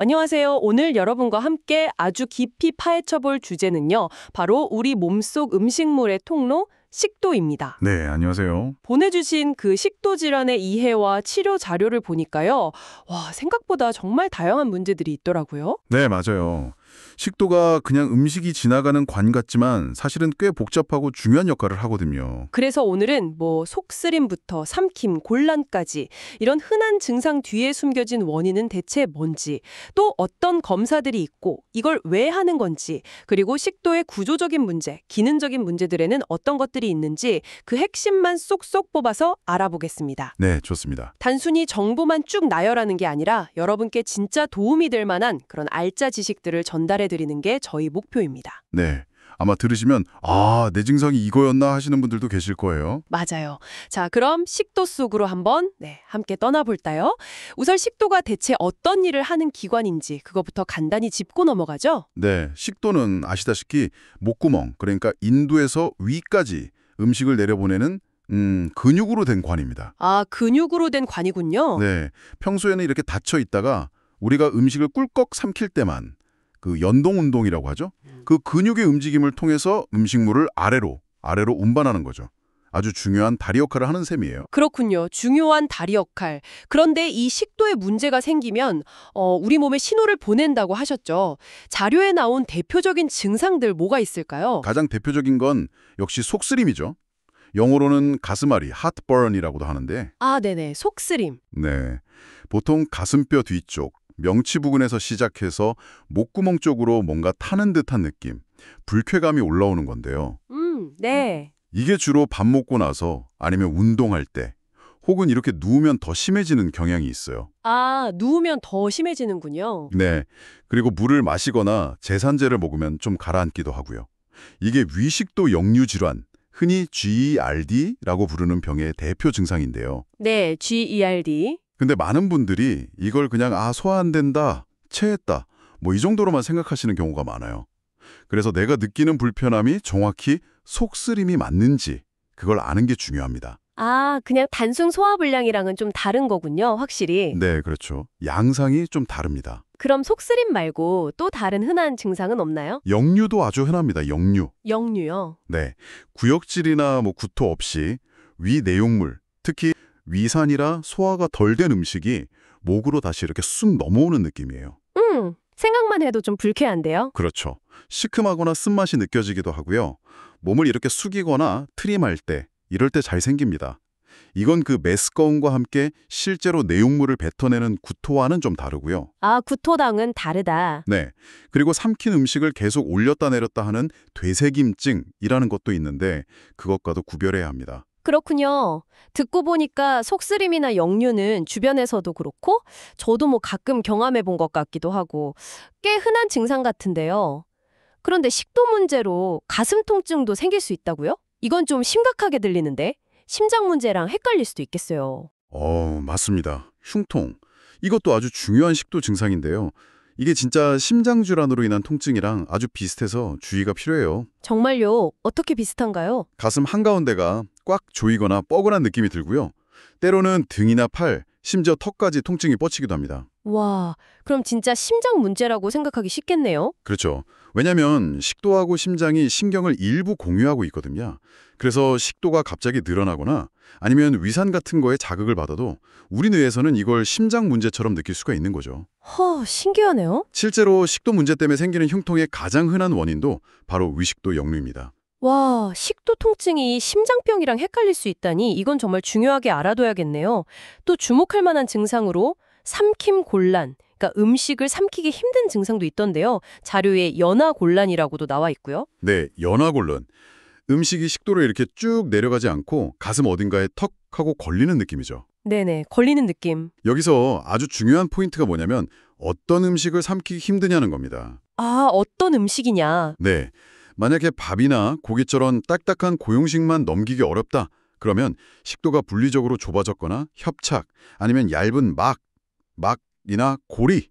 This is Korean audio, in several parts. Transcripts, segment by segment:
안녕하세요. 오늘 여러분과 함께 아주 깊이 파헤쳐 볼 주제는요. 바로 우리 몸속 음식물의 통로, 식도입니다. 네, 안녕하세요. 보내주신 그 식도 질환의 이해와 치료 자료를 보니까요. 와, 생각보다 정말 다양한 문제들이 있더라고요. 네, 맞아요. 식도가 그냥 음식이 지나가는 관 같지만 사실은 꽤 복잡하고 중요한 역할을 하거든요. 그래서 오늘은 뭐 속쓰림부터 삼킴, 곤란까지 이런 흔한 증상 뒤에 숨겨진 원인은 대체 뭔지, 또 어떤 검사들이 있고 이걸 왜 하는 건지, 그리고 식도의 구조적인 문제, 기능적인 문제들에는 어떤 것들이 있는지 그 핵심만 쏙쏙 뽑아서 알아보겠습니다. 네, 좋습니다. 단순히 정보만 쭉 나열하는 게 아니라 여러분께 진짜 도움이 될 만한 그런 알짜 지식들을 전달해 드리는 게 저희 목표입니다. 네, 아마 들으시면 내 증상이 이거였나 하시는 분들도 계실 거예요. 맞아요. 자, 그럼 식도 속으로 한번 함께 떠나볼까요? 우선 식도가 대체 어떤 일을 하는 기관인지 그거부터 간단히 짚고 넘어가죠. 네, 식도는 아시다시피 목구멍, 그러니까 인두에서 위까지 음식을 내려보내는 근육으로 된 관입니다. 아, 근육으로 된 관이군요. 네, 평소에는 이렇게 닫혀 있다가 우리가 음식을 꿀꺽 삼킬 때만 그 연동 운동이라고 하죠. 그 근육의 움직임을 통해서 음식물을 아래로 운반하는 거죠. 아주 중요한 다리 역할을 하는 셈이에요. 그렇군요. 중요한 다리 역할. 그런데 이 식도에 문제가 생기면 우리 몸에 신호를 보낸다고 하셨죠. 자료에 나온 대표적인 증상들 뭐가 있을까요? 가장 대표적인 건 역시 속쓰림이죠. 영어로는 가슴앓이, heartburn이라고도 하는데, 아, 네네. 속쓰림. 네, 보통 가슴뼈 뒤쪽, 명치 부근에서 시작해서 목구멍 쪽으로 뭔가 타는 듯한 느낌, 불쾌감이 올라오는 건데요. 네. 이게 주로 밥 먹고 나서 아니면 운동할 때 혹은 이렇게 누우면 더 심해지는 경향이 있어요. 아, 누우면 더 심해지는군요. 네, 그리고 물을 마시거나 제산제를 먹으면 좀 가라앉기도 하고요. 이게 위식도 역류 질환, 흔히 GERD라고 부르는 병의 대표 증상인데요. 네, GERD. 근데 많은 분들이 이걸 그냥 소화 안 된다, 체했다, 뭐 이 정도로만 생각하시는 경우가 많아요. 그래서 내가 느끼는 불편함이 정확히 속쓰림이 맞는지 그걸 아는 게 중요합니다. 아, 그냥 단순 소화불량이랑은 좀 다른 거군요, 확실히. 네, 그렇죠. 양상이 좀 다릅니다. 그럼 속쓰림 말고 또 다른 흔한 증상은 없나요? 역류도 아주 흔합니다. 역류. 역류요. 네, 구역질이나 뭐 구토 없이 위 내용물, 특히 위산이라 소화가 덜 된 음식이 목으로 다시 이렇게 쑥 넘어오는 느낌이에요. 생각만 해도 좀 불쾌한데요? 그렇죠. 시큼하거나 쓴맛이 느껴지기도 하고요. 몸을 이렇게 숙이거나 트림할 때, 이럴 때 잘 생깁니다. 이건 그 메스꺼움과 함께 실제로 내용물을 뱉어내는 구토와는 좀 다르고요. 아, 구토당은 다르다. 네. 그리고 삼킨 음식을 계속 올렸다 내렸다 하는 되새김증이라는 것도 있는데 그것과도 구별해야 합니다. 그렇군요. 듣고 보니까 속쓰림이나 역류는 주변에서도 그렇고 저도 뭐 가끔 경험해 본 것 같기도 하고 꽤 흔한 증상 같은데요. 그런데 식도 문제로 가슴 통증도 생길 수 있다고요? 이건 좀 심각하게 들리는데 심장 문제랑 헷갈릴 수도 있겠어요. 맞습니다. 흉통. 이것도 아주 중요한 식도 증상인데요. 이게 진짜 심장질환으로 인한 통증이랑 아주 비슷해서 주의가 필요해요. 정말요? 어떻게 비슷한가요? 가슴 한가운데가 꽉 조이거나 뻐근한 느낌이 들고요. 때로는 등이나 팔, 심지어 턱까지 통증이 뻗치기도 합니다. 와, 그럼 진짜 심장 문제라고 생각하기 쉽겠네요. 그렇죠. 왜냐하면 식도하고 심장이 신경을 일부 공유하고 있거든요. 그래서 식도가 갑자기 늘어나거나 아니면 위산 같은 거에 자극을 받아도 우리 뇌에서는 이걸 심장 문제처럼 느낄 수가 있는 거죠. 신기하네요. 실제로 식도 문제 때문에 생기는 흉통의 가장 흔한 원인도 바로 위식도 역류입니다. 와, 식도 통증이 심장병이랑 헷갈릴 수 있다니 이건 정말 중요하게 알아둬야겠네요. 또 주목할 만한 증상으로 삼킴 곤란, 그러니까 음식을 삼키기 힘든 증상도 있던데요. 자료에 연하곤란이라고도 나와 있고요. 네, 연하곤란. 음식이 식도로 이렇게 쭉 내려가지 않고 가슴 어딘가에 턱 하고 걸리는 느낌이죠. 네네, 걸리는 느낌. 여기서 아주 중요한 포인트가 뭐냐면 어떤 음식을 삼키기 힘드냐는 겁니다. 아, 어떤 음식이냐. 네, 만약에 밥이나 고기처럼 딱딱한 고용식만 넘기기 어렵다. 그러면 식도가 분리적으로 좁아졌거나 협착, 아니면 얇은 막이나 고리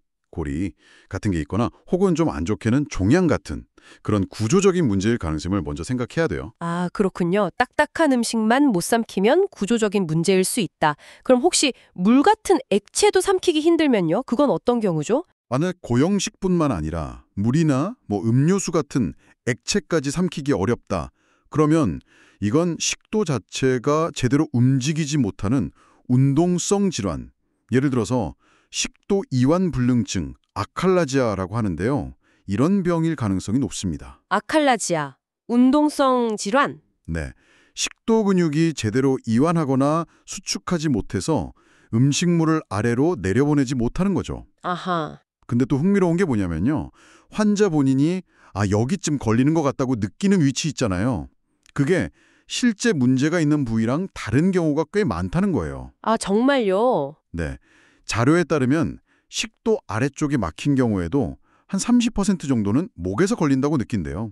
같은 게 있거나 혹은 좀 안 좋게는 종양 같은 그런 구조적인 문제일 가능성을 먼저 생각해야 돼요. 아, 그렇군요. 딱딱한 음식만 못 삼키면 구조적인 문제일 수 있다. 그럼 혹시 물 같은 액체도 삼키기 힘들면요? 그건 어떤 경우죠? 만약 고형식뿐만 아니라 물이나 음료수 같은 액체까지 삼키기 어렵다. 그러면 이건 식도 자체가 제대로 움직이지 못하는 운동성 질환. 예를 들어서 식도 이완 불능증, 아칼라지아라고 하는데요. 이런 병일 가능성이 높습니다. 아칼라지아, 운동성 질환. 네. 식도 근육이 제대로 이완하거나 수축하지 못해서 음식물을 아래로 내려보내지 못하는 거죠. 아하. 근데 또 흥미로운 게 뭐냐면요. 환자 본인이 여기쯤 걸리는 것 같다고 느끼는 위치 있잖아요. 그게 실제 문제가 있는 부위랑 다른 경우가 꽤 많다는 거예요. 아, 정말요? 네. 자료에 따르면 식도 아래쪽이 막힌 경우에도 한 30% 정도는 목에서 걸린다고 느낀대요.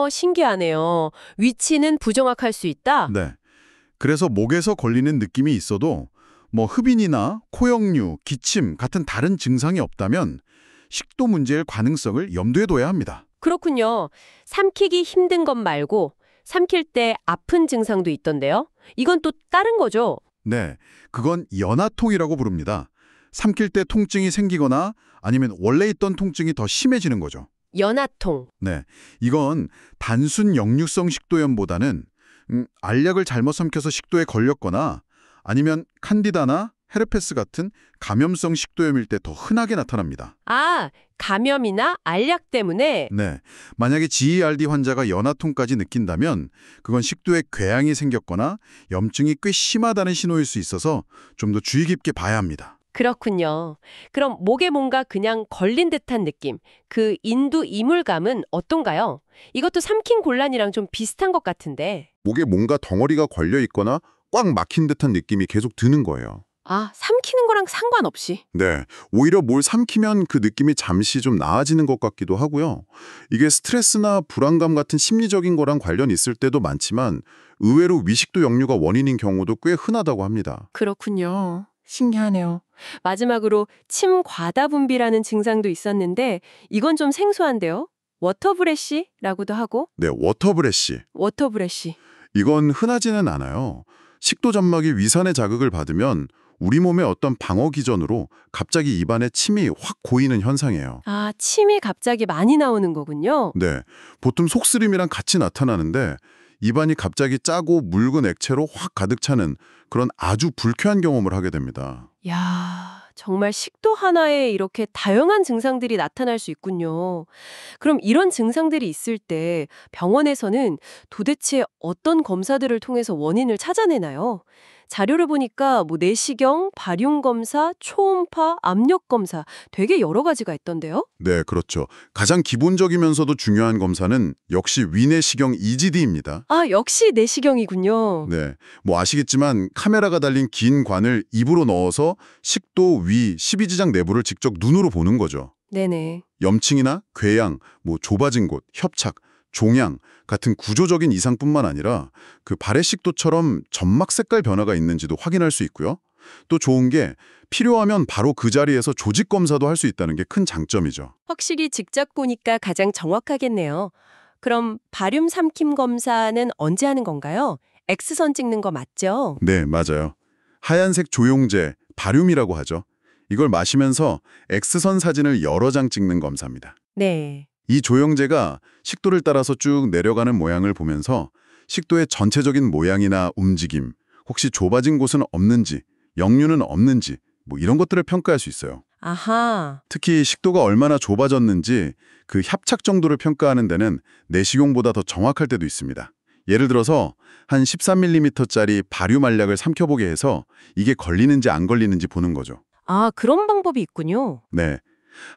신기하네요. 위치는 부정확할 수 있다? 네. 그래서 목에서 걸리는 느낌이 있어도 흡인이나 코역류, 기침 같은 다른 증상이 없다면 식도 문제일 가능성을 염두에 둬야 합니다. 그렇군요. 삼키기 힘든 것 말고 삼킬 때 아픈 증상도 있던데요? 이건 또 다른 거죠? 네. 그건 연하통이라고 부릅니다. 삼킬 때 통증이 생기거나 아니면 원래 있던 통증이 더 심해지는 거죠. 연하통. 네. 이건 단순 역류성 식도염보다는 알약을 잘못 삼켜서 식도에 걸렸거나 아니면 칸디다나 헤르페스 같은 감염성 식도염일 때 더 흔하게 나타납니다. 아, 감염이나 알약 때문에? 네. 만약에 GERD 환자가 연하통까지 느낀다면 그건 식도에 궤양이 생겼거나 염증이 꽤 심하다는 신호일 수 있어서 좀 더 주의 깊게 봐야 합니다. 그렇군요. 그럼 목에 뭔가 그냥 걸린 듯한 느낌, 그 인두 이물감은 어떤가요? 이것도 삼킨 곤란이랑 좀 비슷한 것 같은데. 목에 뭔가 덩어리가 걸려 있거나 꽉 막힌 듯한 느낌이 계속 드는 거예요. 아, 삼키는 거랑 상관없이. 네, 오히려 뭘 삼키면 그 느낌이 잠시 좀 나아지는 것 같기도 하고요. 이게 스트레스나 불안감 같은 심리적인 거랑 관련 있을 때도 많지만 의외로 위식도 역류가 원인인 경우도 꽤 흔하다고 합니다. 그렇군요. 신기하네요. 마지막으로 침 과다 분비라는 증상도 있었는데 이건 좀 생소한데요. 워터브레쉬라고도 하고 네, 워터브레쉬. 워터브레쉬. 이건 흔하지는 않아요. 식도 점막이 위산의 자극을 받으면 우리 몸의 어떤 방어 기전으로 갑자기 입안에 침이 확 고이는 현상이에요. 아, 침이 갑자기 많이 나오는 거군요. 네, 보통 속쓰림이랑 같이 나타나는데 입안이 갑자기 짜고 묽은 액체로 확 가득 차는 그런 아주 불쾌한 경험을 하게 됩니다. 야, 정말 식도 하나에 이렇게 다양한 증상들이 나타날 수 있군요. 그럼 이런 증상들이 있을 때 병원에서는 도대체 어떤 검사들을 통해서 원인을 찾아내나요? 자료를 보니까 내시경, 발용 검사, 초음파, 압력 검사 되게 여러 가지가 있던데요? 네, 그렇죠. 가장 기본적이면서도 중요한 검사는 역시 위내시경 EGD입니다. 아, 역시 내시경이군요. 네, 아시겠지만 카메라가 달린 긴 관을 입으로 넣어서 식도, 위, 십이지장 내부를 직접 눈으로 보는 거죠. 네네. 염증이나 궤양, 좁아진 곳, 협착, 종양 같은 구조적인 이상뿐만 아니라 그 발의 식도처럼 점막 색깔 변화가 있는지도 확인할 수 있고요. 또 좋은 게 필요하면 바로 그 자리에서 조직 검사도 할 수 있다는 게 큰 장점이죠. 확실히 직접 보니까 가장 정확하겠네요. 그럼 바륨 삼킴 검사는 언제 하는 건가요? X선 찍는 거 맞죠? 네, 맞아요. 하얀색 조용제, 바륨이라고 하죠. 이걸 마시면서 X선 사진을 여러 장 찍는 검사입니다. 네. 이 조영제가 식도를 따라서 쭉 내려가는 모양을 보면서 식도의 전체적인 모양이나 움직임, 혹시 좁아진 곳은 없는지, 역류는 없는지 이런 것들을 평가할 수 있어요. 아하. 특히 식도가 얼마나 좁아졌는지 그 협착 정도를 평가하는 데는 내시경보다 더 정확할 때도 있습니다. 예를 들어서 한 13mm짜리 바륨 알약을 삼켜보게 해서 이게 걸리는지 안 걸리는지 보는 거죠. 아, 그런 방법이 있군요. 네.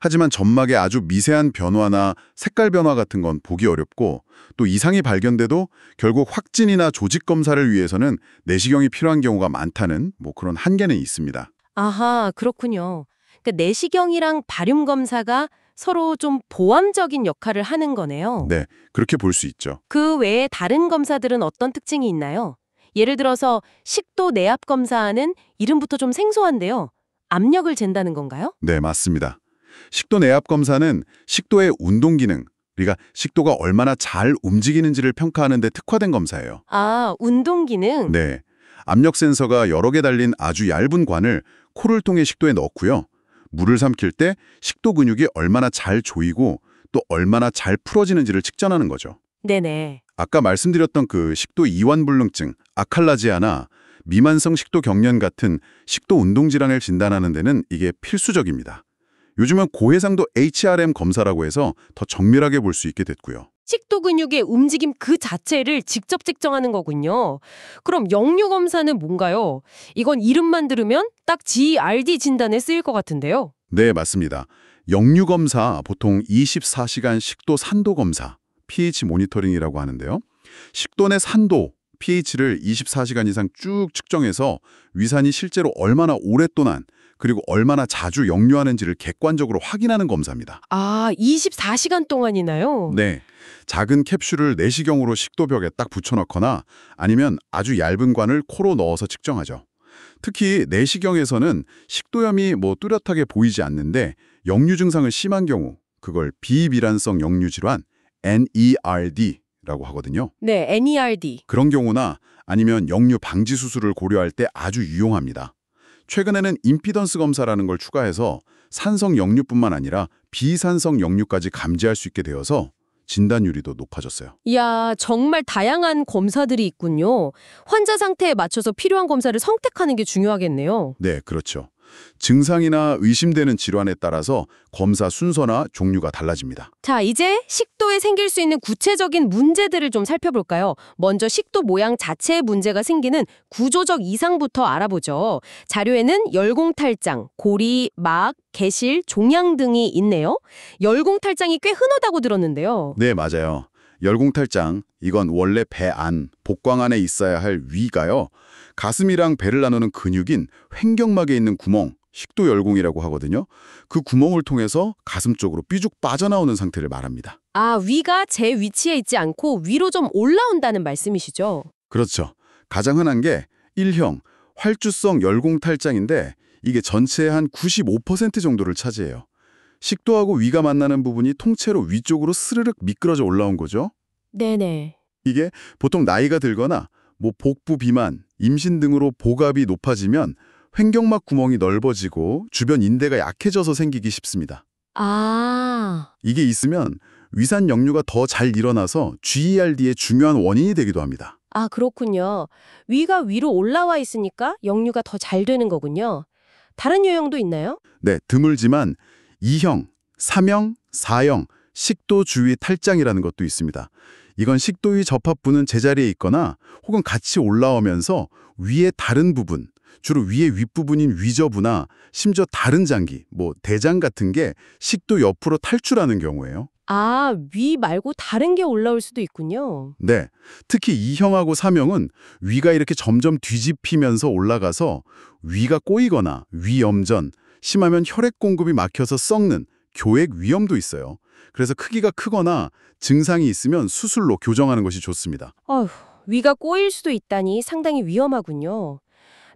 하지만 점막의 아주 미세한 변화나 색깔 변화 같은 건 보기 어렵고 또 이상이 발견돼도 결국 확진이나 조직 검사를 위해서는 내시경이 필요한 경우가 많다는 그런 한계는 있습니다. 아하, 그렇군요. 그러니까 내시경이랑 바륨 검사가 서로 좀 보완적인 역할을 하는 거네요. 네, 그렇게 볼 수 있죠. 그 외에 다른 검사들은 어떤 특징이 있나요? 예를 들어서 식도 내압 검사는 이름부터 좀 생소한데요. 압력을 잰다는 건가요? 네, 맞습니다. 식도 내압 검사는 식도의 운동 기능, 그러니까 식도가 얼마나 잘 움직이는지를 평가하는 데 특화된 검사예요. 아, 운동 기능? 네, 압력 센서가 여러 개 달린 아주 얇은 관을 코를 통해 식도에 넣고요. 물을 삼킬 때 식도 근육이 얼마나 잘 조이고 또 얼마나 잘 풀어지는지를 측정하는 거죠. 네네. 아까 말씀드렸던 그 식도 이완불능증, 아칼라지아나 미만성 식도 경련 같은 식도 운동 질환을 진단하는 데는 이게 필수적입니다. 요즘은 고해상도 HRM 검사라고 해서 더 정밀하게 볼 수 있게 됐고요. 식도 근육의 움직임 그 자체를 직접 측정하는 거군요. 그럼 역류 검사는 뭔가요? 이건 이름만 들으면 딱 GRD 진단에 쓰일 것 같은데요. 네, 맞습니다. 역류 검사, 보통 24시간 식도 산도 검사, pH 모니터링이라고 하는데요. 식도 내 산도, pH를 24시간 이상 쭉 측정해서 위산이 실제로 얼마나 오랫동안 그리고 얼마나 자주 역류하는지를 객관적으로 확인하는 검사입니다. 아, 24시간 동안이나요? 네, 작은 캡슐을 내시경으로 식도벽에 딱 붙여넣거나 아니면 아주 얇은 관을 코로 넣어서 측정하죠. 특히 내시경에서는 식도염이 뚜렷하게 보이지 않는데 역류 증상은 심한 경우 그걸 비밀환성 역류 질환 NERD라고 하거든요. 네, NERD. 그런 경우나 아니면 역류 방지 수술을 고려할 때 아주 유용합니다. 최근에는 임피던스 검사라는 걸 추가해서 산성 역류뿐만 아니라 비산성 역류까지 감지할 수 있게 되어서 진단율이 더 높아졌어요. 이야, 정말 다양한 검사들이 있군요. 환자 상태에 맞춰서 필요한 검사를 선택하는 게 중요하겠네요. 네, 그렇죠. 증상이나 의심되는 질환에 따라서 검사 순서나 종류가 달라집니다. 자, 이제 식도에 생길 수 있는 구체적인 문제들을 좀 살펴볼까요? 먼저 식도 모양 자체에 문제가 생기는 구조적 이상부터 알아보죠. 자료에는 열공탈장, 고리, 막, 개실, 종양 등이 있네요. 열공탈장이 꽤 흔하다고 들었는데요. 네, 맞아요. 열공탈장, 이건 원래 배 안, 복광 안에 있어야 할 위가요. 가슴이랑 배를 나누는 근육인 횡격막에 있는 구멍, 식도열공이라고 하거든요. 그 구멍을 통해서 가슴 쪽으로 삐죽 빠져나오는 상태를 말합니다. 아, 위가 제 위치에 있지 않고 위로 좀 올라온다는 말씀이시죠? 그렇죠. 가장 흔한 게 1형, 활주성 열공탈장인데 이게 전체의 한 95% 정도를 차지해요. 식도하고 위가 만나는 부분이 통째로 위쪽으로 스르륵 미끄러져 올라온 거죠. 네네. 이게 보통 나이가 들거나 복부 비만, 임신 등으로 복압이 높아지면 횡격막 구멍이 넓어지고 주변 인대가 약해져서 생기기 쉽습니다. 아, 이게 있으면 위산 역류가 더 잘 일어나서 GERD의 중요한 원인이 되기도 합니다. 아, 그렇군요. 위가 위로 올라와 있으니까 역류가 더 잘 되는 거군요. 다른 유형도 있나요? 네, 드물지만 2형, 3형, 4형 식도 주위 탈장이라는 것도 있습니다. 이건 식도위 접합부는 제자리에 있거나 혹은 같이 올라오면서 위의 다른 부분, 주로 위의 윗부분인 위저부나 심지어 다른 장기, 대장 같은 게 식도 옆으로 탈출하는 경우예요. 아, 위 말고 다른 게 올라올 수도 있군요. 네, 특히 2형하고 3형은 위가 이렇게 점점 뒤집히면서 올라가서 위가 꼬이거나 위염전, 심하면 혈액 공급이 막혀서 썩는 교액 위염도 있어요. 그래서 크기가 크거나 증상이 있으면 수술로 교정하는 것이 좋습니다. 어휴, 위가 꼬일 수도 있다니 상당히 위험하군요.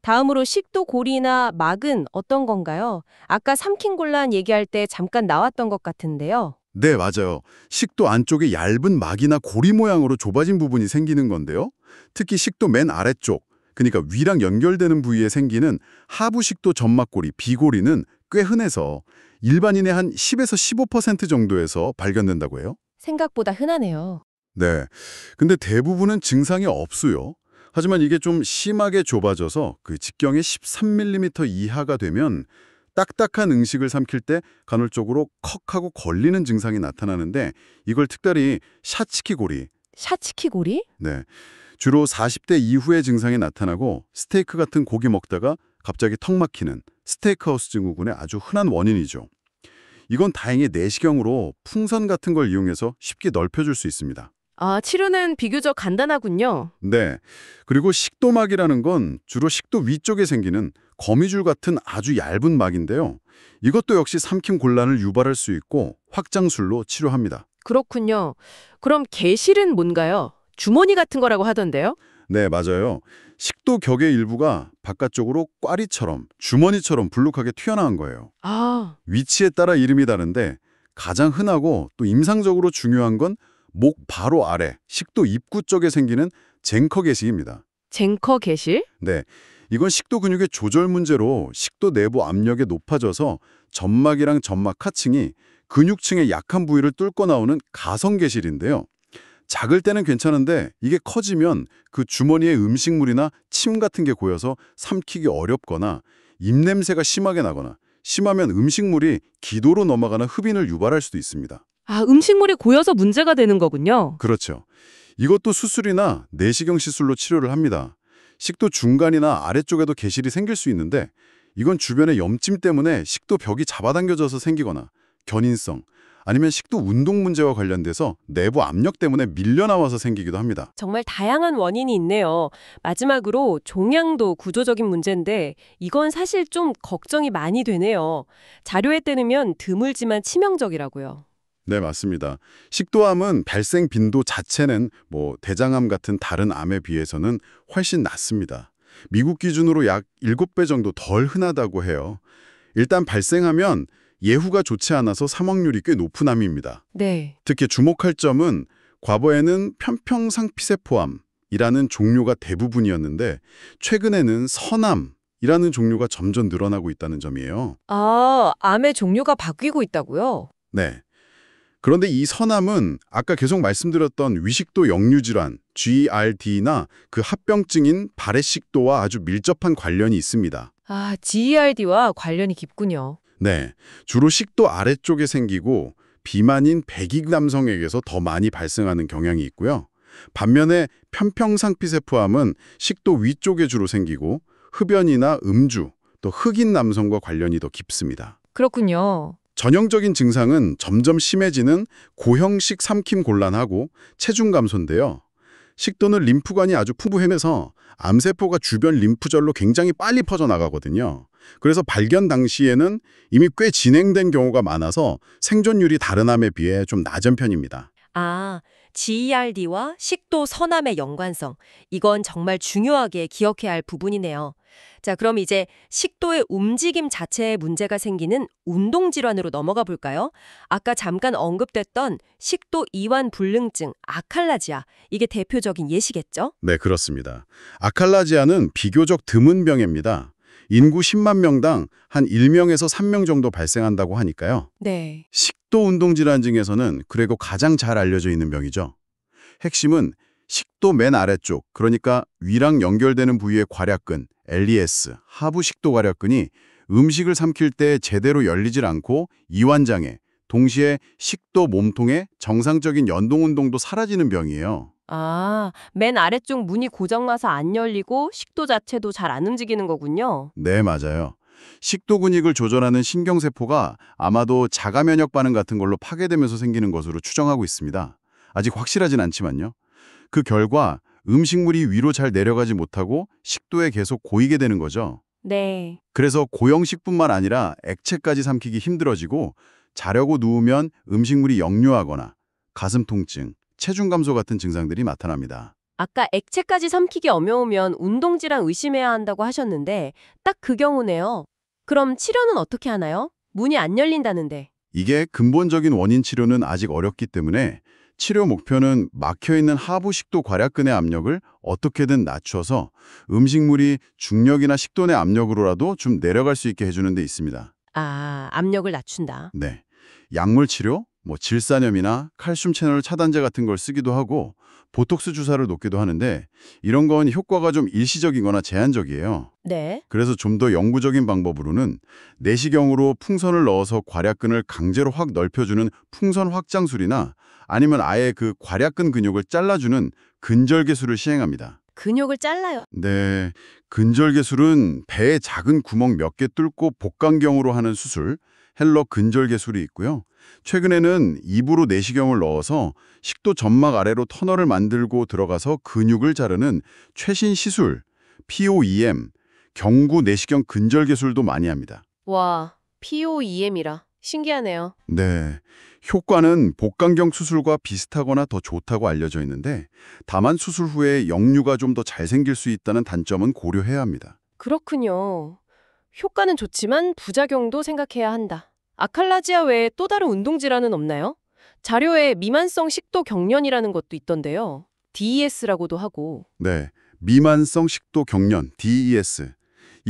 다음으로 식도 고리나 막은 어떤 건가요? 아까 삼킨 곤란 얘기할 때 잠깐 나왔던 것 같은데요. 네, 맞아요. 식도 안쪽에 얇은 막이나 고리 모양으로 좁아진 부분이 생기는 건데요. 특히 식도 맨 아래쪽, 그러니까 위랑 연결되는 부위에 생기는 하부식도 점막고리, 비고리는 꽤 흔해서 일반인의 한 10에서 15% 정도에서 발견된다고 해요. 생각보다 흔하네요. 네, 근데 대부분은 증상이 없어요. 하지만 이게 좀 심하게 좁아져서 그 직경의 13mm 이하가 되면 딱딱한 음식을 삼킬 때 간헐적으로 컥하고 걸리는 증상이 나타나는데 이걸 특별히 샤츠키 고리, 샤츠키 고리? 네, 주로 40대 이후의 증상이 나타나고 스테이크 같은 고기 먹다가 갑자기 턱 막히는 스테이크하우스 증후군의 아주 흔한 원인이죠. 이건 다행히 내시경으로 풍선 같은 걸 이용해서 쉽게 넓혀줄 수 있습니다. 아, 치료는 비교적 간단하군요. 네, 그리고 식도막이라는 건 주로 식도 위쪽에 생기는 거미줄 같은 아주 얇은 막인데요. 이것도 역시 삼킴 곤란을 유발할 수 있고 확장술로 치료합니다. 그렇군요. 그럼 개실은 뭔가요? 주머니 같은 거라고 하던데요? 네, 맞아요. 식도 격의 일부가 바깥쪽으로 꽈리처럼 주머니처럼 불룩하게 튀어나온 거예요. 아, 위치에 따라 이름이 다른데 가장 흔하고 또 임상적으로 중요한 건 목 바로 아래 식도 입구 쪽에 생기는 쟁커 개식입니다. 쟁커 개실? 네, 이건 식도 근육의 조절 문제로 식도 내부 압력이 높아져서 점막이랑 점막 하층이 근육층의 약한 부위를 뚫고 나오는 가성계실인데요. 작을 때는 괜찮은데 이게 커지면 그 주머니에 음식물이나 침 같은 게 고여서 삼키기 어렵거나 입냄새가 심하게 나거나 심하면 음식물이 기도로 넘어가는 흡인을 유발할 수도 있습니다. 아, 음식물이 고여서 문제가 되는 거군요. 그렇죠. 이것도 수술이나 내시경 시술로 치료를 합니다. 식도 중간이나 아래쪽에도 계실이 생길 수 있는데 이건 주변의 염증 때문에 식도 벽이 잡아당겨져서 생기거나 견인성 아니면 식도 운동 문제와 관련돼서 내부 압력 때문에 밀려나와서 생기기도 합니다. 정말 다양한 원인이 있네요. 마지막으로 종양도 구조적인 문제인데 이건 사실 좀 걱정이 많이 되네요. 자료에 따르면 드물지만 치명적이라고요. 네, 맞습니다. 식도암은 발생 빈도 자체는 대장암 같은 다른 암에 비해서는 훨씬 낮습니다. 미국 기준으로 약 7배 정도 덜 흔하다고 해요. 일단 발생하면 예후가 좋지 않아서 사망률이 꽤 높은 암입니다. 네. 특히 주목할 점은 과거에는 편평상피세포암이라는 종류가 대부분이었는데 최근에는 선암이라는 종류가 점점 늘어나고 있다는 점이에요. 아, 암의 종류가 바뀌고 있다고요? 네. 그런데 이 선암은 아까 계속 말씀드렸던 위식도 역류질환, GERD나 그 합병증인 발해식도와 아주 밀접한 관련이 있습니다. 아, GERD와 관련이 깊군요. 네, 주로 식도 아래쪽에 생기고 비만인 백인 남성에게서 더 많이 발생하는 경향이 있고요. 반면에 편평상피세포암은 식도 위쪽에 주로 생기고 흡연이나 음주, 또 흑인 남성과 관련이 더 깊습니다. 그렇군요. 전형적인 증상은 점점 심해지는 고형식 삼킴 곤란하고 체중 감소인데요. 식도는 림프관이 아주 풍부해서 암세포가 주변 림프절로 굉장히 빨리 퍼져나가거든요. 그래서 발견 당시에는 이미 꽤 진행된 경우가 많아서 생존율이 다른 암에 비해 좀 낮은 편입니다. 아, GERD와 식도 선암의 연관성. 이건 정말 중요하게 기억해야 할 부분이네요. 자, 그럼 이제 식도의 움직임 자체에 문제가 생기는 운동질환으로 넘어가 볼까요? 아까 잠깐 언급됐던 식도 이완 불능증, 아칼라지아. 이게 대표적인 예시겠죠? 네, 그렇습니다. 아칼라지아는 비교적 드문 병입니다. 인구 10만 명당 한 1명에서 3명 정도 발생한다고 하니까요. 네. 식도 운동질환 중에서는 그리고 가장 잘 알려져 있는 병이죠. 핵심은 식도 맨 아래쪽, 그러니까 위랑 연결되는 부위의 괄약근, LES, 하부 식도 괄약근이 음식을 삼킬 때 제대로 열리질 않고 이완장애, 동시에 식도 몸통의 정상적인 연동 운동도 사라지는 병이에요. 아, 맨 아래쪽 문이 고장나서 안 열리고 식도 자체도 잘 안 움직이는 거군요. 네, 맞아요. 식도 근육을 조절하는 신경세포가 아마도 자가 면역 반응 같은 걸로 파괴되면서 생기는 것으로 추정하고 있습니다. 아직 확실하진 않지만요. 그 결과 음식물이 위로 잘 내려가지 못하고 식도에 계속 고이게 되는 거죠. 네. 그래서 고형식뿐만 아니라 액체까지 삼키기 힘들어지고 자려고 누우면 음식물이 역류하거나 가슴 통증, 체중 감소 같은 증상들이 나타납니다. 아까 액체까지 삼키기 어려우면 운동질환 의심해야 한다고 하셨는데 딱 그 경우네요. 그럼 치료는 어떻게 하나요? 문이 안 열린다는데. 이게 근본적인 원인 치료는 아직 어렵기 때문에 치료 목표는 막혀있는 하부 식도 괄약근의 압력을 어떻게든 낮춰서 음식물이 중력이나 식도 내 압력으로라도 좀 내려갈 수 있게 해주는 데 있습니다. 아, 압력을 낮춘다. 네, 약물 치료, 질산염이나 칼슘 채널 차단제 같은 걸 쓰기도 하고 보톡스 주사를 놓기도 하는데 이런 건 효과가 좀 일시적이거나 제한적이에요. 네. 그래서 좀 더 영구적인 방법으로는 내시경으로 풍선을 넣어서 괄약근을 강제로 확 넓혀주는 풍선 확장술이나 아니면 아예 그 괄약근 근육을 잘라주는 근절개술을 시행합니다. 근육을 잘라요. 네, 근절개술은 배에 작은 구멍 몇 개 뚫고 복강경으로 하는 수술, 헬러 근절개술이 있고요. 최근에는 입으로 내시경을 넣어서 식도 점막 아래로 터널을 만들고 들어가서 근육을 자르는 최신 시술, POEM, 경구 내시경 근절개술도 많이 합니다. 와, POEM이라. 신기하네요. 네, 효과는 복강경 수술과 비슷하거나 더 좋다고 알려져 있는데 다만 수술 후에 역류가 좀 더 잘 생길 수 있다는 단점은 고려해야 합니다. 그렇군요. 효과는 좋지만 부작용도 생각해야 한다. 아칼라지아 외에 또 다른 운동질환은 없나요? 자료에 미만성 식도 경련이라는 것도 있던데요. DES라고도 하고. 네, 미만성 식도 경련, DES.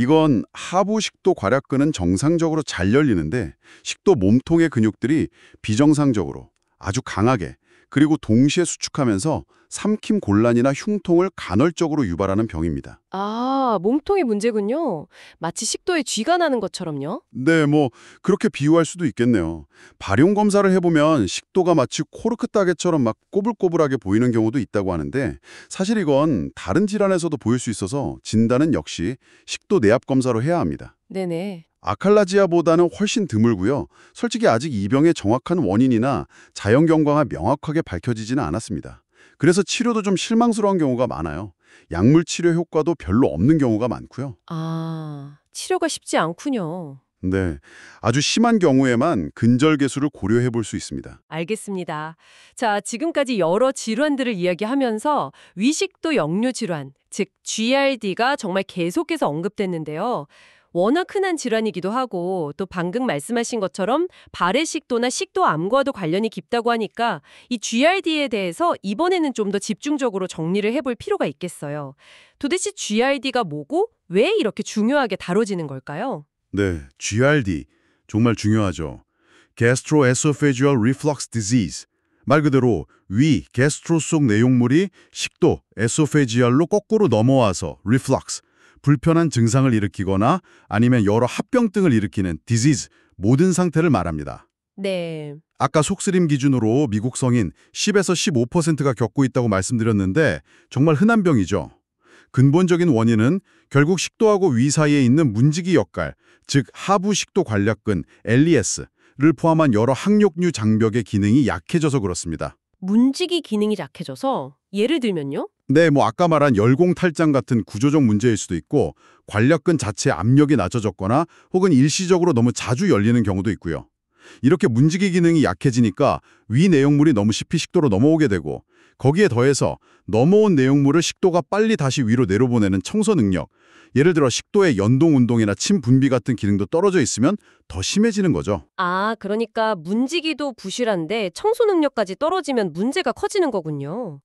이건 하부 식도 괄약근은 정상적으로 잘 열리는데 식도 몸통의 근육들이 비정상적으로 아주 강하게 그리고 동시에 수축하면서 삼킴 곤란이나 흉통을 간헐적으로 유발하는 병입니다. 아, 몸통이 문제군요. 마치 식도에 쥐가 나는 것처럼요. 네, 뭐 그렇게 비유할 수도 있겠네요. 발용 검사를 해보면 식도가 마치 코르크 따개처럼 막 꼬불꼬불하게 보이는 경우도 있다고 하는데 사실 이건 다른 질환에서도 보일 수 있어서 진단은 역시 식도 내압 검사로 해야 합니다. 네네. 아칼라지아보다는 훨씬 드물고요. 솔직히 아직 이 병의 정확한 원인이나 자연 경과가 명확하게 밝혀지지는 않았습니다. 그래서 치료도 좀 실망스러운 경우가 많아요. 약물 치료 효과도 별로 없는 경우가 많고요. 아, 치료가 쉽지 않군요. 네, 아주 심한 경우에만 근절개수를 고려해 볼 수 있습니다. 알겠습니다. 자, 지금까지 여러 질환들을 이야기하면서 위식도 역류 질환, 즉 GERD가 정말 계속해서 언급됐는데요. 워낙 흔한 질환이기도 하고 또 방금 말씀하신 것처럼 발의 식도나 식도암과도 관련이 깊다고 하니까 이 GERD에 대해서 이번에는 좀 더 집중적으로 정리를 해볼 필요가 있겠어요. 도대체 GERD가 뭐고 왜 이렇게 중요하게 다뤄지는 걸까요? 네, GERD 정말 중요하죠. Gastroesophageal Reflux Disease. 말 그대로 위, 게스트로 속 내용물이 식도, 에소페지알로 거꾸로 넘어와서 reflux, 불편한 증상을 일으키거나 아니면 여러 합병증을 일으키는 disease, 모든 상태를 말합니다. 네. 아까 속쓰림 기준으로 미국 성인 10에서 15%가 겪고 있다고 말씀드렸는데 정말 흔한 병이죠. 근본적인 원인은 결국 식도하고 위 사이에 있는 문지기 역갈, 즉 하부 식도 관략근 LES를 포함한 여러 항력류 장벽의 기능이 약해져서 그렇습니다. 문지기 기능이 약해져서 예를 들면요? 네, 뭐 아까 말한 열공 탈장 같은 구조적 문제일 수도 있고 관략근 자체 압력이 낮아졌거나 혹은 일시적으로 너무 자주 열리는 경우도 있고요. 이렇게 문지기 기능이 약해지니까 위 내용물이 너무 쉽이 식도로 넘어오게 되고 거기에 더해서 넘어온 내용물을 식도가 빨리 다시 위로 내려보내는 청소 능력, 예를 들어 식도의 연동 운동이나 침 분비 같은 기능도 떨어져 있으면 더 심해지는 거죠. 아, 그러니까 문지기도 부실한데 청소 능력까지 떨어지면 문제가 커지는 거군요.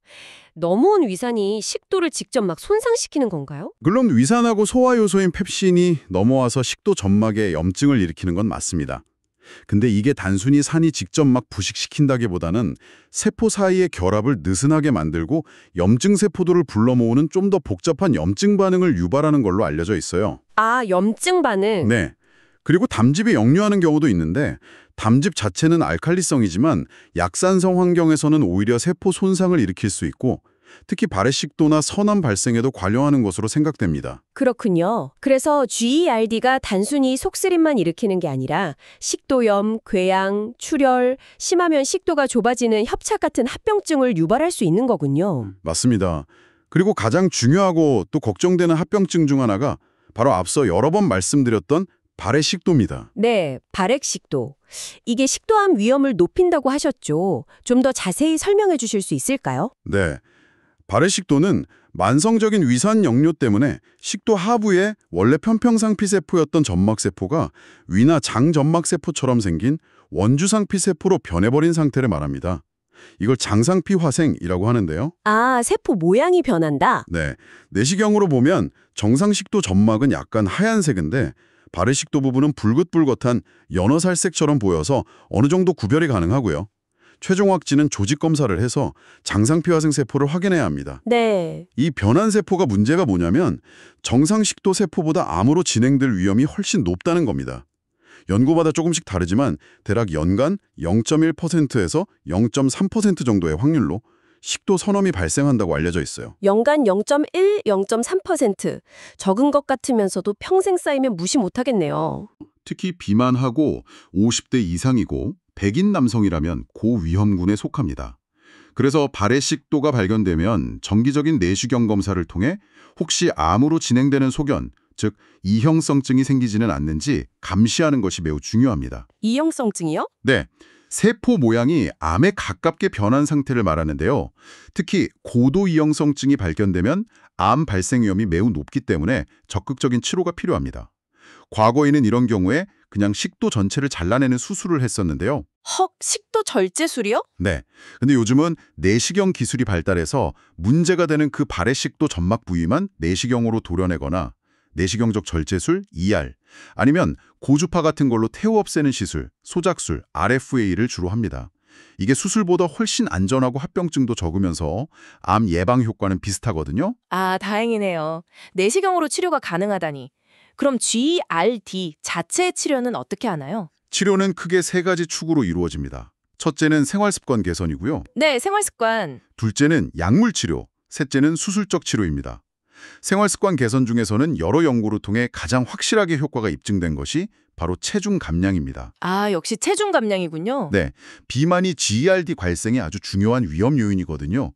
넘어온 위산이 식도를 직접 막 손상시키는 건가요? 물론 위산하고 소화 요소인 펩신이 넘어와서 식도 점막에 염증을 일으키는 건 맞습니다. 근데 이게 단순히 산이 직접 막 부식시킨다기보다는 세포 사이의 결합을 느슨하게 만들고 염증 세포들을 불러 모으는 좀 더 복잡한 염증 반응을 유발하는 걸로 알려져 있어요. 아, 염증 반응. 네. 그리고 담즙이 역류하는 경우도 있는데 담즙 자체는 알칼리성이지만 약산성 환경에서는 오히려 세포 손상을 일으킬 수 있고 특히 발의 식도나 선암 발생에도 관여하는 것으로 생각됩니다. 그렇군요. 그래서 GERD가 단순히 속쓰림만 일으키는 게 아니라 식도염, 궤양, 출혈, 심하면 식도가 좁아지는 협착 같은 합병증을 유발할 수 있는 거군요. 맞습니다. 그리고 가장 중요하고 또 걱정되는 합병증 중 하나가 바로 앞서 여러 번 말씀드렸던 발의 식도입니다. 네, 발액식도. 이게 식도암 위험을 높인다고 하셨죠. 좀 더 자세히 설명해 주실 수 있을까요? 네. 발의 식도는 만성적인 위산 역류 때문에 식도 하부에 원래 편평상피세포였던 점막세포가 위나 장점막세포처럼 생긴 원주상피세포로 변해버린 상태를 말합니다. 이걸 장상피화생이라고 하는데요. 아, 세포 모양이 변한다. 네, 내시경으로 보면 정상식도 점막은 약간 하얀색인데 발의 식도 부분은 붉긋붉긋한 연어살색처럼 보여서 어느 정도 구별이 가능하고요. 최종 확진은 조직 검사를 해서 장상피화생 세포를 확인해야 합니다. 네. 이 변한 세포가 문제가 뭐냐면 정상식도 세포보다 암으로 진행될 위험이 훨씬 높다는 겁니다. 연구마다 조금씩 다르지만 대략 연간 0.1%에서 0.3% 정도의 확률로 식도 선염이 발생한다고 알려져 있어요. 연간 0.1, 0.3%. 적은 것 같으면서도 평생 쌓이면 무시 못하겠네요. 특히 비만하고 50대 이상이고 백인 남성이라면 고위험군에 속합니다. 그래서 발의 식도가 발견되면 정기적인 내시경 검사를 통해 혹시 암으로 진행되는 소견, 즉 이형성증이 생기지는 않는지 감시하는 것이 매우 중요합니다. 이형성증이요? 네, 세포 모양이 암에 가깝게 변한 상태를 말하는데요. 특히 고도 이형성증이 발견되면 암 발생 위험이 매우 높기 때문에 적극적인 치료가 필요합니다. 과거에는 이런 경우에 그냥 식도 전체를 잘라내는 수술을 했었는데요. 헉, 식도 절제술이요? 네. 근데 요즘은 내시경 기술이 발달해서 문제가 되는 그 발의 식도 점막 부위만 내시경으로 도려내거나 내시경적 절제술, ER, 아니면 고주파 같은 걸로 태우 없애는 시술, 소작술, RFA를 주로 합니다. 이게 수술보다 훨씬 안전하고 합병증도 적으면서 암 예방 효과는 비슷하거든요. 아, 다행이네요. 내시경으로 치료가 가능하다니. 그럼 GERD 자체의 치료는 어떻게 하나요? 치료는 크게 세 가지 축으로 이루어집니다. 첫째는 생활습관 개선이고요. 네, 생활습관. 둘째는 약물 치료, 셋째는 수술적 치료입니다. 생활습관 개선 중에서는 여러 연구를 통해 가장 확실하게 효과가 입증된 것이 바로 체중 감량입니다. 아, 역시 체중 감량이군요. 네, 비만이 GERD 발생에 아주 중요한 위험 요인이거든요.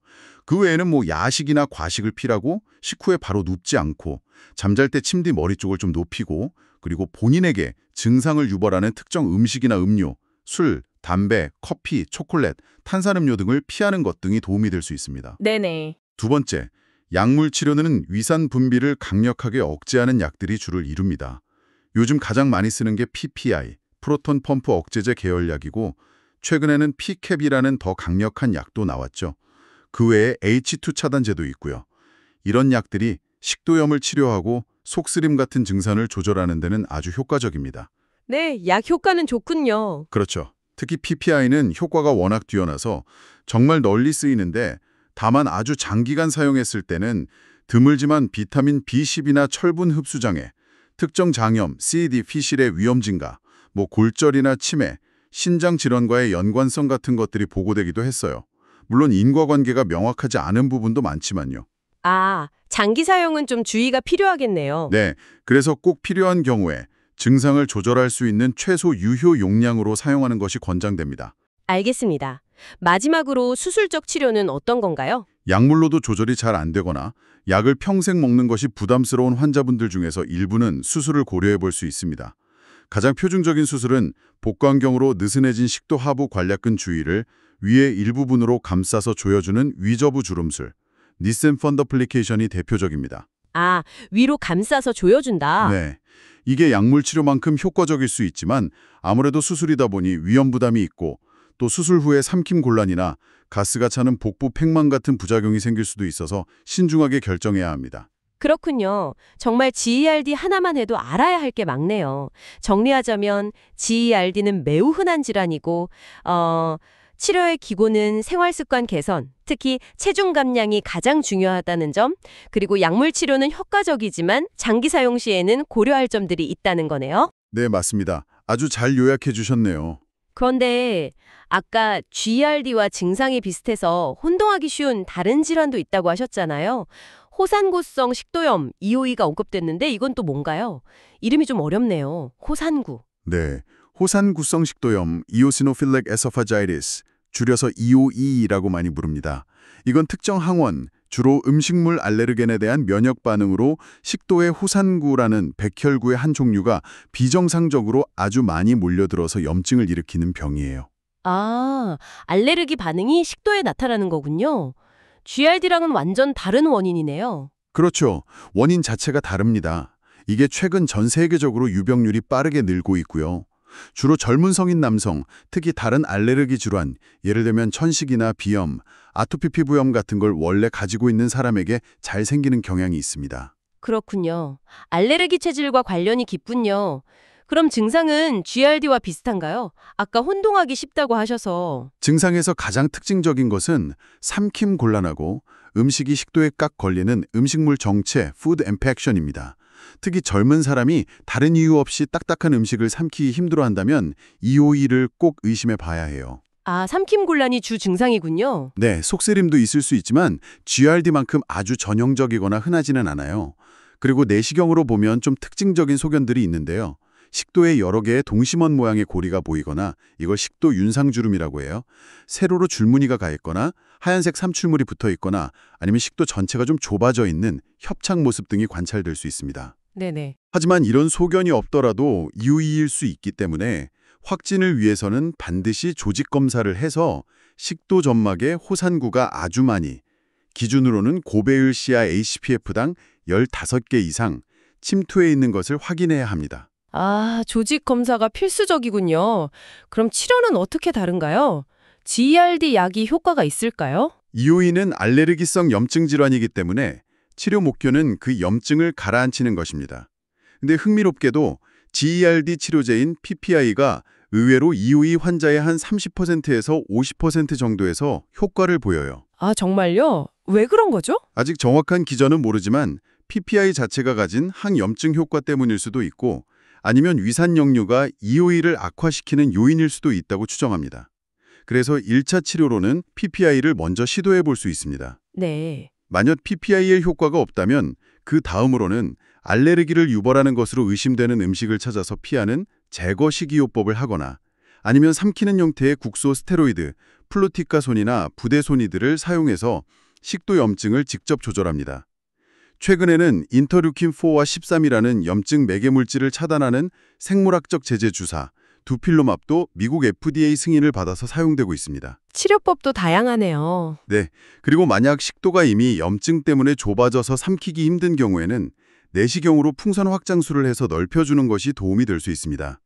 그 외에는 야식이나 과식을 피하고 식후에 바로 눕지 않고 잠잘 때 침대 머리 쪽을 좀 높이고 그리고 본인에게 증상을 유발하는 특정 음식이나 음료, 술, 담배, 커피, 초콜릿, 탄산음료 등을 피하는 것 등이 도움이 될 수 있습니다. 네네. 두 번째, 약물 치료는 위산 분비를 강력하게 억제하는 약들이 주를 이룹니다. 요즘 가장 많이 쓰는 게 PPI, 프로톤 펌프 억제제 계열약이고 최근에는 PCAB이라는 더 강력한 약도 나왔죠. 그 외에 H2 차단제도 있고요. 이런 약들이 식도염을 치료하고 속쓰림 같은 증상을 조절하는 데는 아주 효과적입니다. 네, 약 효과는 좋군요. 그렇죠. 특히 PPI는 효과가 워낙 뛰어나서 정말 널리 쓰이는데 다만 아주 장기간 사용했을 때는 드물지만 비타민 B10이나 철분 흡수 장애, 특정 장염, CD, 피실의 위험 증가, 골절이나 치매, 신장 질환과의 연관성 같은 것들이 보고되기도 했어요. 물론 인과관계가 명확하지 않은 부분도 많지만요. 아, 장기 사용은 좀 주의가 필요하겠네요. 네, 그래서 꼭 필요한 경우에 증상을 조절할 수 있는 최소 유효 용량으로 사용하는 것이 권장됩니다. 알겠습니다. 마지막으로 수술적 치료는 어떤 건가요? 약물로도 조절이 잘 안 되거나 약을 평생 먹는 것이 부담스러운 환자분들 중에서 일부는 수술을 고려해 볼 수 있습니다. 가장 표준적인 수술은 복강경으로 느슨해진 식도 하부 관략근 주위를 위의 일부분으로 감싸서 조여주는 위저부 주름술, 니센 펀더플리케이션이 대표적입니다. 아, 위로 감싸서 조여준다. 네, 이게 약물 치료만큼 효과적일 수 있지만 아무래도 수술이다 보니 위험 부담이 있고 또 수술 후에 삼킴 곤란이나 가스가 차는 복부 팽만 같은 부작용이 생길 수도 있어서 신중하게 결정해야 합니다. 그렇군요. 정말 GERD 하나만 해도 알아야 할 게 많네요. 정리하자면 GERD는 매우 흔한 질환이고 치료의 기본은 생활습관 개선, 특히 체중 감량이 가장 중요하다는 점, 그리고 약물 치료는 효과적이지만 장기 사용 시에는 고려할 점들이 있다는 거네요. 네, 맞습니다. 아주 잘 요약해 주셨네요. 그런데 아까 GERD와 증상이 비슷해서 혼동하기 쉬운 다른 질환도 있다고 하셨잖아요. 호산구성 식도염, EOE가 언급됐는데 이건 또 뭔가요? 이름이 좀 어렵네요. 호산구. 네, 호산구성 식도염, 이오시노필렉 에소파자이티스, 줄여서 EOE라고 많이 부릅니다. 이건 특정 항원, 주로 음식물 알레르겐에 대한 면역 반응으로 식도의 호산구라는 백혈구의 한 종류가 비정상적으로 아주 많이 몰려들어서 염증을 일으키는 병이에요. 아, 알레르기 반응이 식도에 나타나는 거군요. GERD랑은 완전 다른 원인이네요. 그렇죠. 원인 자체가 다릅니다. 이게 최근 전 세계적으로 유병률이 빠르게 늘고 있고요. 주로 젊은 성인 남성, 특히 다른 알레르기 질환, 예를 들면 천식이나 비염, 아토피 피부염 같은 걸 원래 가지고 있는 사람에게 잘 생기는 경향이 있습니다. 그렇군요. 알레르기 체질과 관련이 깊군요. 그럼 증상은 GERD와 비슷한가요? 아까 혼동하기 쉽다고 하셔서. 증상에서 가장 특징적인 것은 삼킴 곤란하고 음식이 식도에 깍 걸리는 음식물 정체, 푸드 임팩션입니다. 특히 젊은 사람이 다른 이유 없이 딱딱한 음식을 삼키기 힘들어한다면 EOE를 꼭 의심해 봐야 해요. 아, 삼킴 곤란이 주 증상이군요. 네, 속쓰림도 있을 수 있지만 GERD만큼 아주 전형적이거나 흔하지는 않아요. 그리고 내시경으로 보면 좀 특징적인 소견들이 있는데요. 식도에 여러 개의 동심원 모양의 고리가 보이거나 이걸 식도 윤상주름이라고 해요. 세로로 줄무늬가 가 있거나 하얀색 삼출물이 붙어 있거나 아니면 식도 전체가 좀 좁아져 있는 협착 모습 등이 관찰될 수 있습니다. 네네. 하지만 이런 소견이 없더라도 EOE일 수 있기 때문에 확진을 위해서는 반드시 조직 검사를 해서 식도 점막의 호산구가 아주 많이, 기준으로는 고배율 CA HPF당 15개 이상 침투해 있는 것을 확인해야 합니다. 아, 조직 검사가 필수적이군요. 그럼 치료는 어떻게 다른가요? GERD 약이 효과가 있을까요? EOE는 알레르기성 염증 질환이기 때문에 치료 목표는 그 염증을 가라앉히는 것입니다. 근데 흥미롭게도 GERD 치료제인 PPI가 의외로 EOE 환자의 한 30%에서 50% 정도에서 효과를 보여요. 아, 정말요? 왜 그런 거죠? 아직 정확한 기전은 모르지만 PPI 자체가 가진 항염증 효과 때문일 수도 있고 아니면 위산 역류가 EOE를 악화시키는 요인일 수도 있다고 추정합니다. 그래서 1차 치료로는 PPI를 먼저 시도해 볼 수 있습니다. 네. 만약 PPI의 효과가 없다면 그 다음으로는 알레르기를 유발하는 것으로 의심되는 음식을 찾아서 피하는 제거 식이요법을 하거나 아니면 삼키는 형태의 국소 스테로이드, 플루티카손이나 부데소니드를 사용해서 식도 염증을 직접 조절합니다. 최근에는 인터루킨4와 13이라는 염증 매개물질을 차단하는 생물학적 제재 주사, 두필로맙도 미국 FDA 승인을 받아서 사용되고 있습니다. 치료법도 다양하네요. 네, 그리고 만약 식도가 이미 염증 때문에 좁아져서 삼키기 힘든 경우에는 내시경으로 풍선 확장술을 해서 넓혀주는 것이 도움이 될 수 있습니다.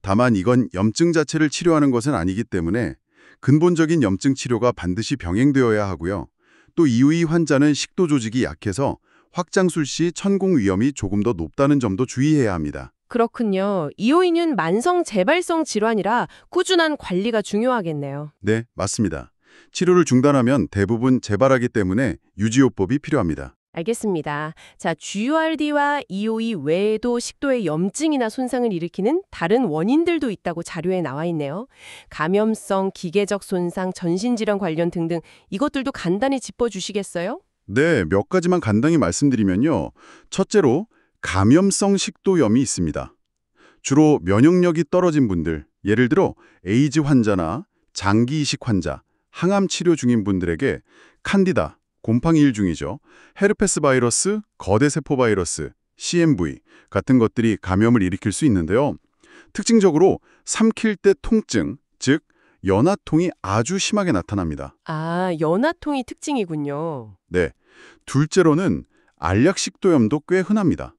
다만 이건 염증 자체를 치료하는 것은 아니기 때문에 근본적인 염증 치료가 반드시 병행되어야 하고요. 또 EOE 환자는 식도 조직이 약해서 확장술 시 천공 위험이 조금 더 높다는 점도 주의해야 합니다. 그렇군요. EOE는 만성 재발성 질환이라 꾸준한 관리가 중요하겠네요. 네, 맞습니다. 치료를 중단하면 대부분 재발하기 때문에 유지요법이 필요합니다. 알겠습니다. 자, GERD와 EOE 외에도 식도에 염증이나 손상을 일으키는 다른 원인들도 있다고 자료에 나와 있네요. 감염성, 기계적 손상, 전신질환 관련 등등 이것들도 간단히 짚어주시겠어요? 네, 몇 가지만 간단히 말씀드리면요. 첫째로 감염성 식도염이 있습니다. 주로 면역력이 떨어진 분들, 예를 들어 에이즈 환자나 장기 이식 환자, 항암 치료 중인 분들에게 칸디다, 곰팡이 1중이죠. 헤르페스 바이러스, 거대세포 바이러스, CMV 같은 것들이 감염을 일으킬 수 있는데요. 특징적으로 삼킬 때 통증, 즉 연화통이 아주 심하게 나타납니다. 아, 연화통이 특징이군요. 네. 둘째로는 알약 식도염도 꽤 흔합니다.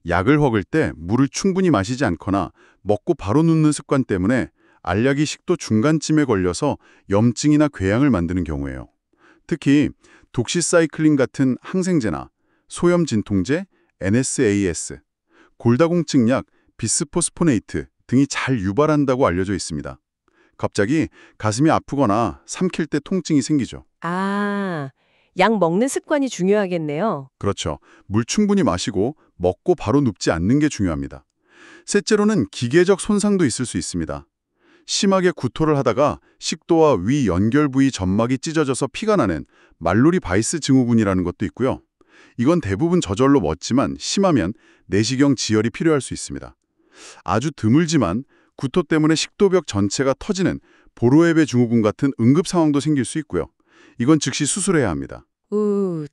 약을 먹을 때 물을 충분히 마시지 않거나 먹고 바로 눕는 습관 때문에 알약이 식도 중간쯤에 걸려서 염증이나 궤양을 만드는 경우예요. 특히 독시사이클린 같은 항생제나 소염 진통제, NSAS, 골다공증 약, 비스포스포네이트 등이 잘 유발한다고 알려져 있습니다. 갑자기 가슴이 아프거나 삼킬 때 통증이 생기죠. 아, 약 먹는 습관이 중요하겠네요. 그렇죠. 물 충분히 마시고 먹고 바로 눕지 않는 게 중요합니다. 셋째로는 기계적 손상도 있을 수 있습니다. 심하게 구토를 하다가 식도와 위 연결 부위 점막이 찢어져서 피가 나는 말로리 바이스 증후군이라는 것도 있고요. 이건 대부분 저절로 멎지만 심하면 내시경 지혈이 필요할 수 있습니다. 아주 드물지만 구토 때문에 식도벽 전체가 터지는 보로에베 증후군 같은 응급 상황도 생길 수 있고요. 이건 즉시 수술해야 합니다.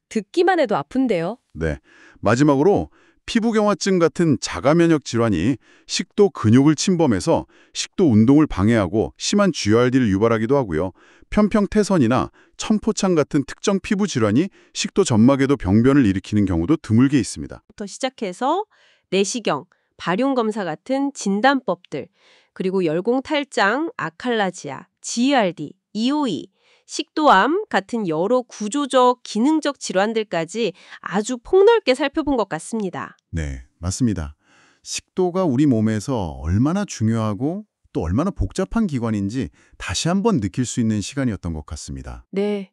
듣기만 해도 아픈데요? 네. 마지막으로 피부경화증 같은 자가면역 질환이 식도 근육을 침범해서 식도 운동을 방해하고 심한 GERD를 유발하기도 하고요. 편평태선이나 첨포창 같은 특정 피부 질환이 식도 점막에도 병변을 일으키는 경우도 드물게 있습니다. 부터 시작해서 내시경, 발용검사 같은 진단법들, 그리고 열공탈장, 아칼라지아, GERD, EOE, 식도암 같은 여러 구조적, 기능적 질환들까지 아주 폭넓게 살펴본 것 같습니다. 네, 맞습니다. 식도가 우리 몸에서 얼마나 중요하고 또 얼마나 복잡한 기관인지 다시 한번 느낄 수 있는 시간이었던 것 같습니다. 네.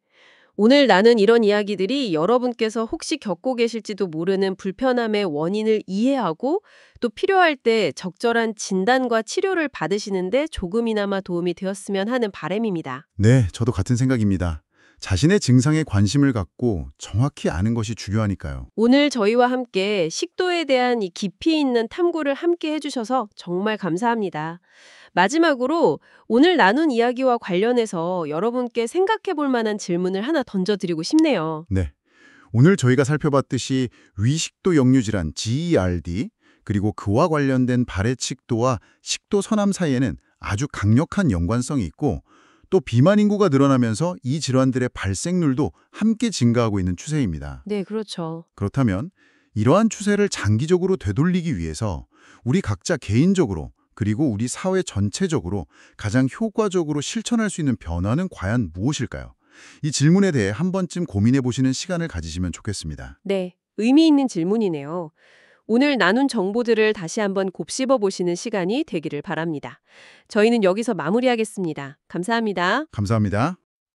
오늘 나눈 이런 이야기들이 여러분께서 혹시 겪고 계실지도 모르는 불편함의 원인을 이해하고 또 필요할 때 적절한 진단과 치료를 받으시는데 조금이나마 도움이 되었으면 하는 바람입니다. 네, 저도 같은 생각입니다. 자신의 증상에 관심을 갖고 정확히 아는 것이 중요하니까요. 오늘 저희와 함께 식도에 대한 이 깊이 있는 탐구를 함께 해주셔서 정말 감사합니다. 마지막으로 오늘 나눈 이야기와 관련해서 여러분께 생각해 볼 만한 질문을 하나 던져드리고 싶네요. 네, 오늘 저희가 살펴봤듯이 위식도 역류 질환 GERD 그리고 그와 관련된 발해식도와 식도 선암 사이에는 아주 강력한 연관성이 있고 또 비만 인구가 늘어나면서 이 질환들의 발생률도 함께 증가하고 있는 추세입니다. 네, 그렇죠. 그렇다면 이러한 추세를 장기적으로 되돌리기 위해서 우리 각자 개인적으로 그리고 우리 사회 전체적으로 가장 효과적으로 실천할 수 있는 변화는 과연 무엇일까요? 이 질문에 대해 한 번쯤 고민해 보시는 시간을 가지시면 좋겠습니다. 네, 의미 있는 질문이네요. 오늘 나눈 정보들을 다시 한번 곱씹어 보시는 시간이 되기를 바랍니다. 저희는 여기서 마무리하겠습니다. 감사합니다. 감사합니다.